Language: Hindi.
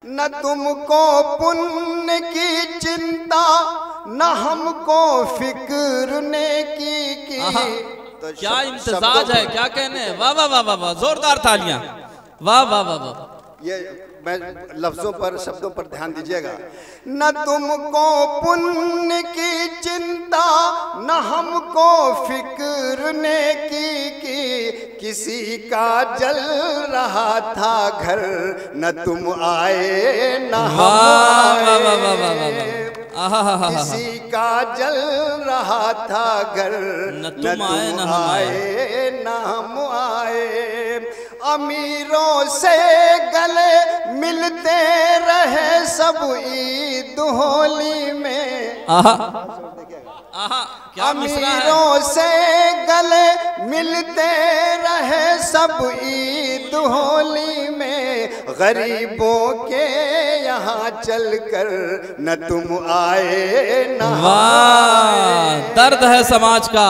न तुमको पुण्य की चिंता न हमको फिक्र नेकी की। तो क्या इम्तिजाज है, क्या कहने। वाह वाह वाह वाह वाह, जोरदार तालियां। वाह वाह वाह वाह। ये मैं लफ्जों पर शब्दों पर ध्यान दीजिएगा। न तुमको पुण्य की चिंता न हमको फिक्र नेकी की। किसी का जल रहा था घर न तुम आए न हम आए। किसी का जल रहा था घर न तुम आए न हम आए। अमीरों से गले मिलते रहे सब ईद होली में। अमीरों से गले मिलते रहे सब ईद होली में। गरीबों के यहाँ चलकर न तुम आए न। वाह, दर्द है समाज का।